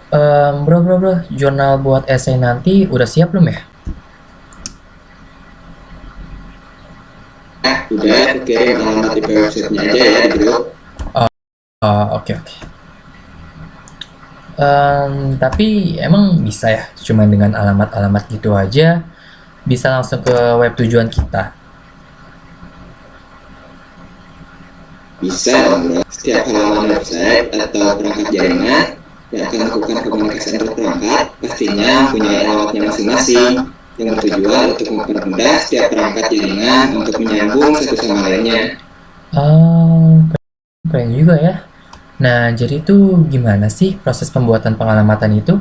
Bro, jurnal buat esai nanti udah siap belum ya? Udah, aku kirim alamat IP websitenya aja ya di grup. Oh, oke. Tapi emang bisa ya, cuma dengan alamat-alamat gitu aja, bisa langsung ke web tujuan kita. Bisa dong bro. Setiap halaman website atau perangkat jaringan yang akan melakukan komunikasi antar perangkat pastinya mempunyai alamatnya masing-masing yang bertujuan untuk mempermudah setiap perangkat jaringan untuk menyambung satu sama lainnya. Oh, keren juga ya. Nah, jadi tuh gimana sih proses pembuatan pengalamatan itu?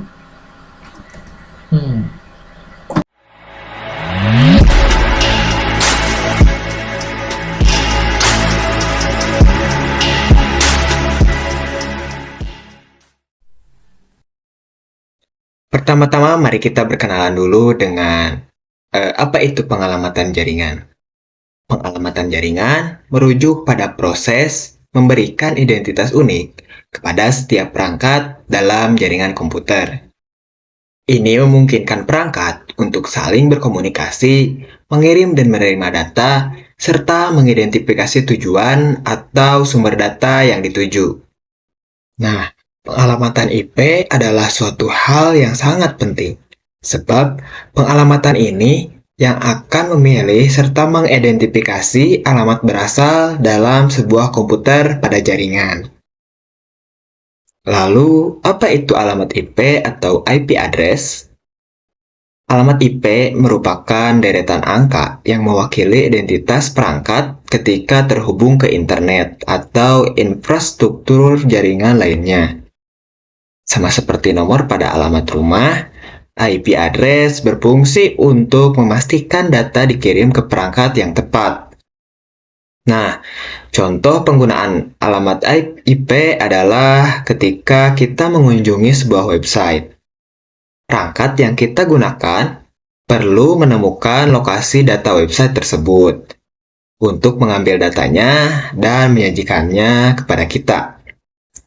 Hmm, Pertama-tama mari kita berkenalan dulu dengan apa itu pengalamatan jaringan. Pengalamatan jaringan merujuk pada proses memberikan identitas unik kepada setiap perangkat dalam jaringan komputer. Ini memungkinkan perangkat untuk saling berkomunikasi, mengirim dan menerima data, serta mengidentifikasi tujuan atau sumber data yang dituju. Nah, pengalamatan IP adalah suatu hal yang sangat penting, sebab pengalamatan ini yang akan memilih serta mengidentifikasi alamat berasal dalam sebuah komputer pada jaringan. Lalu, apa itu alamat IP atau IP address? Alamat IP merupakan deretan angka yang mewakili identitas perangkat ketika terhubung ke internet atau infrastruktur jaringan lainnya. Sama seperti nomor pada alamat rumah, IP address berfungsi untuk memastikan data dikirim ke perangkat yang tepat. Nah, contoh penggunaan alamat IP adalah ketika kita mengunjungi sebuah website. Perangkat yang kita gunakan perlu menemukan lokasi data website tersebut untuk mengambil datanya dan menyajikannya kepada kita.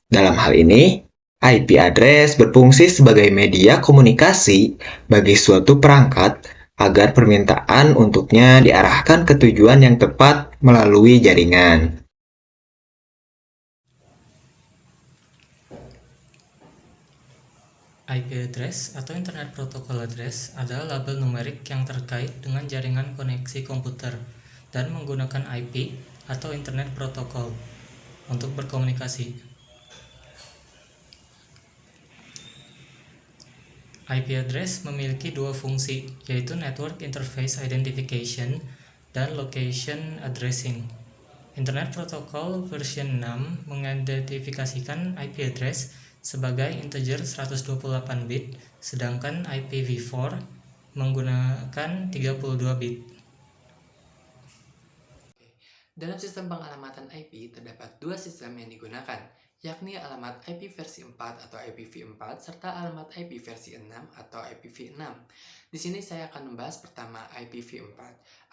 Dalam hal ini, IP address berfungsi sebagai media komunikasi bagi suatu perangkat agar permintaan untuknya diarahkan ke tujuan yang tepat melalui jaringan. IP address atau Internet Protocol Address adalah label numerik yang terkait dengan jaringan koneksi komputer dan menggunakan IP atau Internet Protocol untuk berkomunikasi. IP address memiliki dua fungsi, yaitu Network Interface Identification dan Location Addressing. Internet Protocol version 6 mengidentifikasikan IP address sebagai integer 128 bit, sedangkan IPv4 menggunakan 32 bit. Dalam sistem pengalamatan IP, terdapat dua sistem yang digunakan, yakni alamat IP versi 4 atau IPv4 serta alamat IP versi 6 atau IPv6. Di sini saya akan membahas pertama IPv4.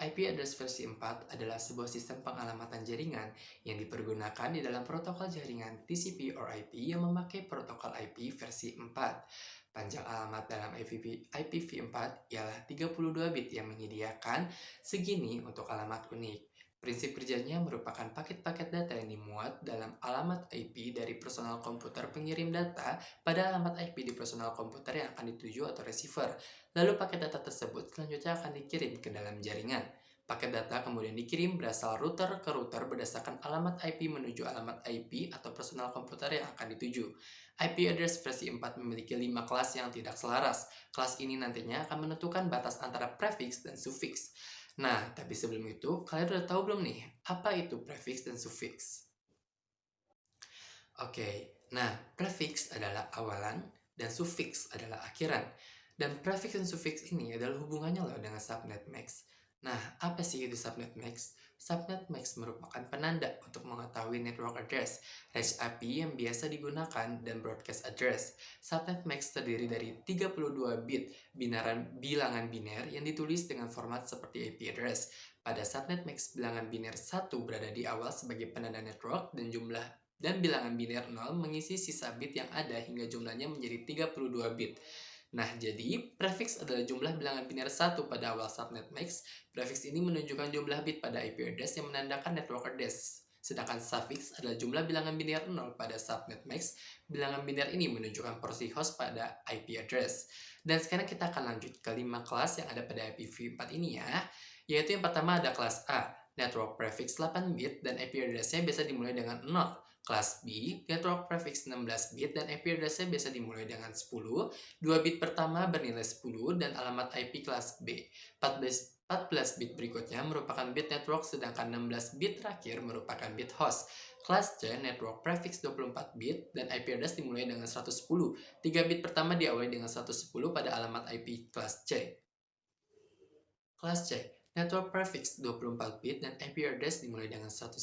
IP address versi 4 adalah sebuah sistem pengalamatan jaringan yang dipergunakan di dalam protokol jaringan TCP or IP yang memakai protokol IP versi 4. Panjang alamat dalam IPv4 ialah 32 bit yang menyediakan segini untuk alamat unik. Prinsip kerjanya merupakan paket-paket data yang dimuat dalam alamat IP dari personal komputer pengirim data pada alamat IP di personal komputer yang akan dituju atau receiver. Lalu paket data tersebut selanjutnya akan dikirim ke dalam jaringan. Paket data kemudian dikirim berasal router ke router berdasarkan alamat IP menuju alamat IP atau personal komputer yang akan dituju. IP address versi 4 memiliki 5 kelas yang tidak selaras. Kelas ini nantinya akan menentukan batas antara prefix dan suffix. Nah, tapi sebelum itu, kalian udah tahu belum nih, apa itu prefix dan suffix? Oke, nah, prefix adalah awalan dan suffix adalah akhiran. Dan prefix dan suffix ini adalah hubungannya loh dengan subnet max. Nah, apa sih itu subnet max? Subnet max merupakan penanda untuk mengetahui network address, range IP yang biasa digunakan, dan broadcast address. Subnet max terdiri dari 32 bit bilangan biner yang ditulis dengan format seperti IP address. Pada subnet max, bilangan biner 1 berada di awal sebagai penanda network dan jumlah Dan bilangan biner 0 mengisi sisa bit yang ada hingga jumlahnya menjadi 32 bit. Nah, jadi prefiks adalah jumlah bilangan biner 1 pada awal subnet max. Prefiks ini menunjukkan jumlah bit pada IP address yang menandakan network address. Sedangkan suffix adalah jumlah bilangan biner 0 pada subnet max. Bilangan biner ini menunjukkan porsi host pada IP address. Dan sekarang kita akan lanjut ke 5 kelas yang ada pada IPv4 ini ya. Yaitu yang pertama ada kelas A, network prefix 8 bit dan IP address-nya biasa dimulai dengan 0. Kelas B, network prefix 16 bit dan IP address-nya biasa dimulai dengan 10. 2 bit pertama bernilai 10 dan alamat IP kelas B. 14 bit berikutnya merupakan bit network sedangkan 16 bit terakhir merupakan bit host. Kelas C, network prefix 24 bit dan IP address dimulai dengan 110. 3 bit pertama diawali dengan 110 pada alamat IP kelas C. Kelas C, network prefix 24 bit dan IP address dimulai dengan 110.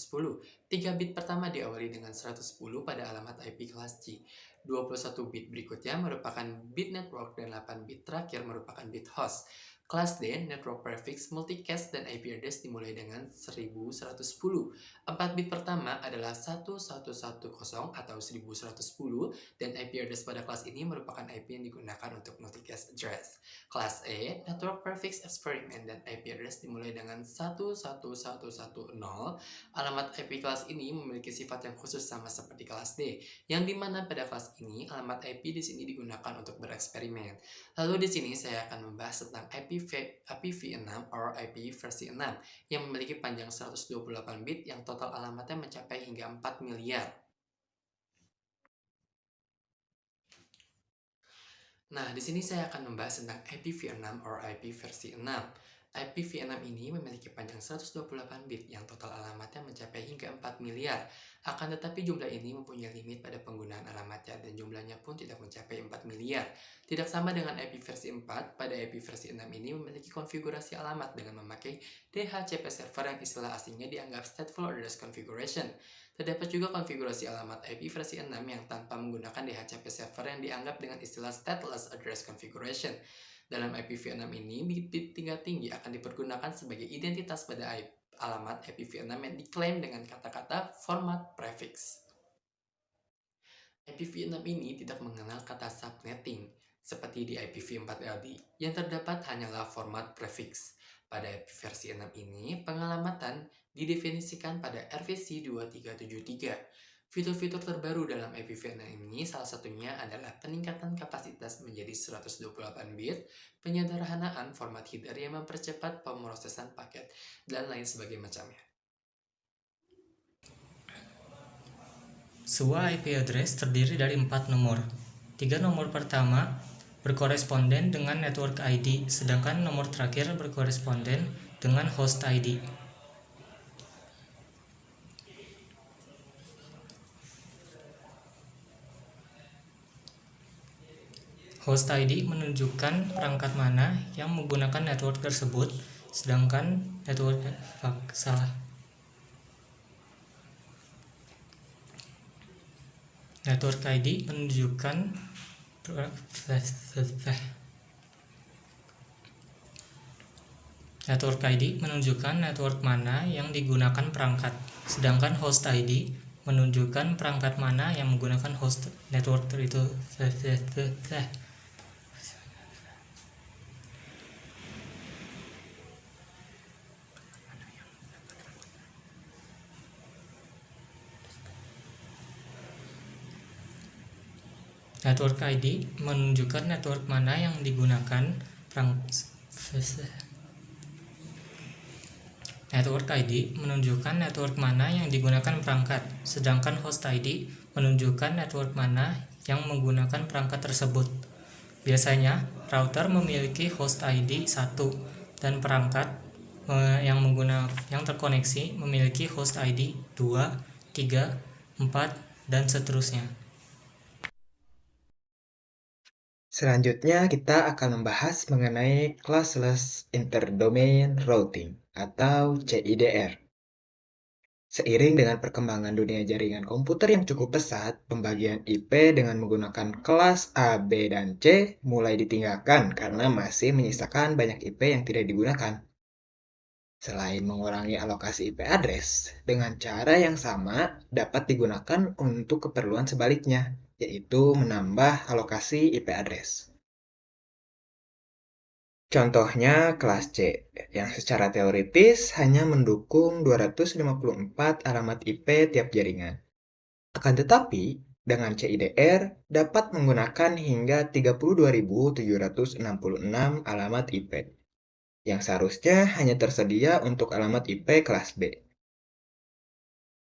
3 bit pertama diawali dengan 110 pada alamat IP kelas C. 21 bit berikutnya merupakan bit network dan 8 bit terakhir merupakan bit host. Kelas D, network prefix multicast dan IP address dimulai dengan 1110. 4 bit pertama adalah 1110 atau 1110 dan IP address pada kelas ini merupakan IP yang digunakan untuk multicast address. Kelas E, network prefix eksperimen dan IP address dimulai dengan 11110. Alamat IP kelas ini memiliki sifat yang khusus sama seperti kelas D, yang dimana pada kelas ini alamat IP di sini digunakan untuk bereksperimen. Lalu di sini saya akan membahas tentang IPv6 or IP versi 6 yang memiliki panjang 128 bit yang total alamatnya mencapai hingga 4 miliar. Nah, di sini saya akan membahas tentang IPv6 or IP versi 6. IPv6 ini memiliki panjang 128 bit yang total alamatnya mencapai hingga 4 miliar. Akan tetapi jumlah ini mempunyai limit pada penggunaan alamatnya dan jumlahnya pun tidak mencapai 4 miliar. Tidak sama dengan IP versi 4, pada IP versi 6 ini memiliki konfigurasi alamat dengan memakai DHCP server yang istilah aslinya dianggap Stateful Address Configuration. Terdapat juga konfigurasi alamat IP versi 6 yang tanpa menggunakan DHCP server yang dianggap dengan istilah Stateless Address Configuration. Dalam IPv6 ini, bit tingkat tinggi akan dipergunakan sebagai identitas pada alamat IPv6 yang diklaim dengan kata-kata format prefix. IPv6 ini tidak mengenal kata subnetting, seperti di IPv4LD, yang terdapat hanyalah format prefix. Pada versi 6 ini, pengalamatan didefinisikan pada RVC 2373. Fitur-fitur terbaru dalam IPv6 ini salah satunya adalah peningkatan kapasitas menjadi 128 bit, penyederhanaan format header yang mempercepat pemrosesan paket, dan lain sebagainya macamnya. Sebuah IP address terdiri dari 4 nomor. 3 nomor pertama berkoresponden dengan network ID, sedangkan nomor terakhir berkoresponden dengan host ID. Host ID menunjukkan perangkat mana yang menggunakan network tersebut, sedangkan Network ID menunjukkan network mana yang digunakan perangkat, sedangkan host ID menunjukkan perangkat mana yang menggunakan host network itu. Network ID menunjukkan network mana yang digunakan perangkat, sedangkan host ID menunjukkan network mana yang menggunakan perangkat tersebut. Biasanya, router memiliki host ID 1 dan perangkat yang terkoneksi memiliki host ID 2, 3, 4, dan seterusnya. Selanjutnya, kita akan membahas mengenai Classless Interdomain Routing atau CIDR. Seiring dengan perkembangan dunia jaringan komputer yang cukup pesat, pembagian IP dengan menggunakan kelas A, B, dan C mulai ditinggalkan karena masih menyisakan banyak IP yang tidak digunakan. Selain mengurangi alokasi IP address, dengan cara yang sama dapat digunakan untuk keperluan sebaliknya, yaitu menambah alokasi IP address. Contohnya kelas C, yang secara teoritis hanya mendukung 254 alamat IP tiap jaringan. Akan tetapi, dengan CIDR dapat menggunakan hingga 32.766 alamat IP, yang seharusnya hanya tersedia untuk alamat IP kelas B.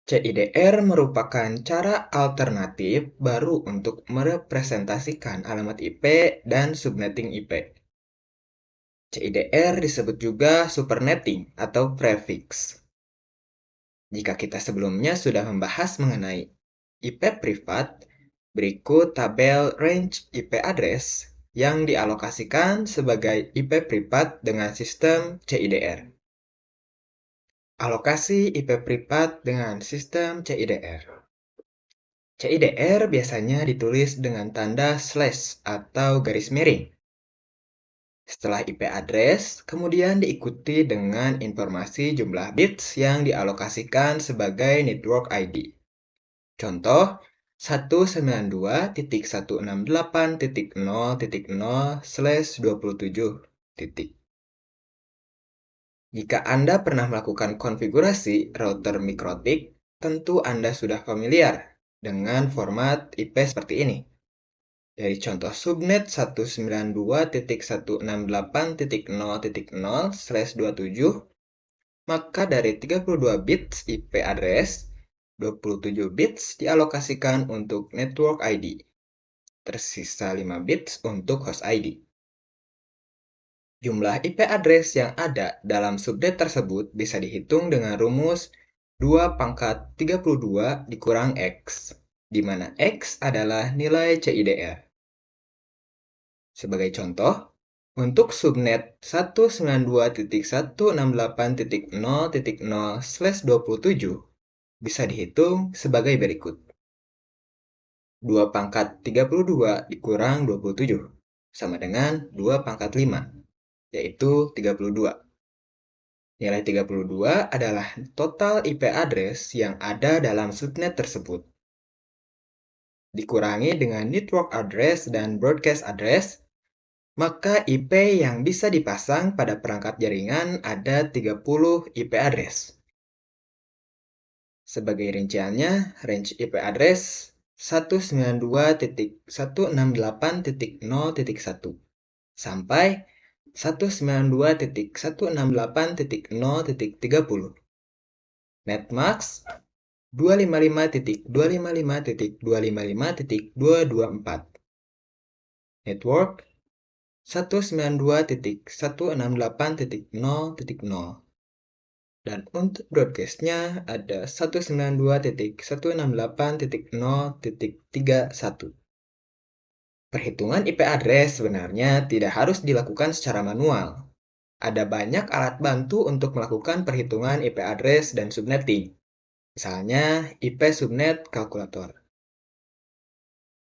CIDR merupakan cara alternatif baru untuk merepresentasikan alamat IP dan subnetting IP. CIDR disebut juga supernetting atau prefix. Jika kita sebelumnya sudah membahas mengenai IP privat, berikut tabel range IP address yang dialokasikan sebagai IP privat dengan sistem CIDR. Alokasi IP privat dengan sistem CIDR. CIDR biasanya ditulis dengan tanda slash atau garis miring. Setelah IP address, kemudian diikuti dengan informasi jumlah bits yang dialokasikan sebagai network ID. Contoh, 192.168.0.0/27. Jika Anda pernah melakukan konfigurasi router mikrotik, tentu Anda sudah familiar dengan format IP seperti ini. Dari contoh subnet 192.168.0.0/27, maka dari 32 bits IP address, 27 bits dialokasikan untuk network ID. Tersisa 5 bits untuk host ID. Jumlah IP address yang ada dalam subnet tersebut bisa dihitung dengan rumus 2 pangkat 32 dikurang X, di mana X adalah nilai CIDR. Sebagai contoh, untuk subnet 192.168.0.0/27 bisa dihitung sebagai berikut. 2 pangkat 32 dikurang 27 sama dengan 2 pangkat 5, yaitu 32. Nilai 32 adalah total IP address yang ada dalam subnet tersebut. Dikurangi dengan network address dan broadcast address, maka IP yang bisa dipasang pada perangkat jaringan ada 30 IP address. Sebagai rinciannya, range IP address 192.168.0.1 sampai 192.168.0.30. Netmax 255.255.255.224. Network 192.168.0.0. Dan untuk broadcast-nya ada 192.168.0.31. Perhitungan IP address sebenarnya tidak harus dilakukan secara manual. Ada banyak alat bantu untuk melakukan perhitungan IP address dan subnetting. Misalnya IP subnet kalkulator.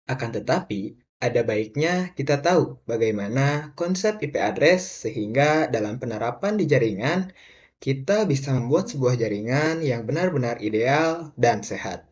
Akan tetapi, ada baiknya kita tahu bagaimana konsep IP address sehingga dalam penerapan di jaringan, kita bisa membuat sebuah jaringan yang benar-benar ideal dan sehat.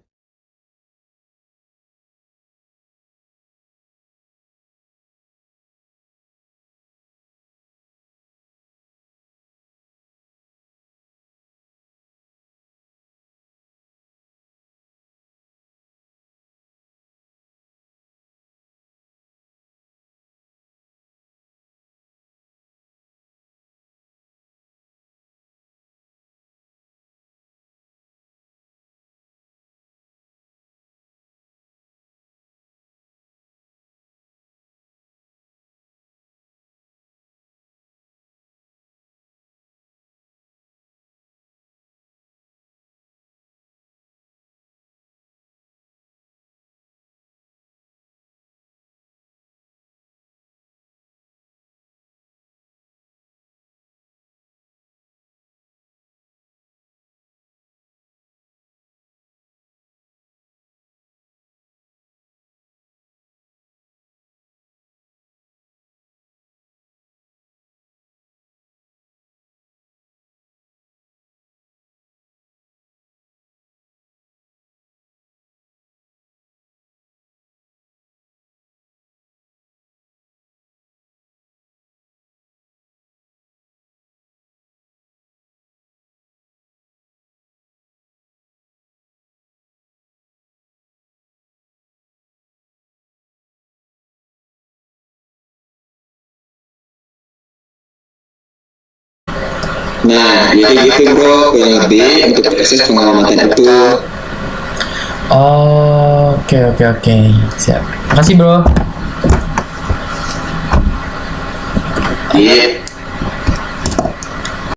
Nah, jadi gitu bro, kurang lebih untuk proses pengamatan itu. Oh, oke. Siap. Makasih, Bro. Iya.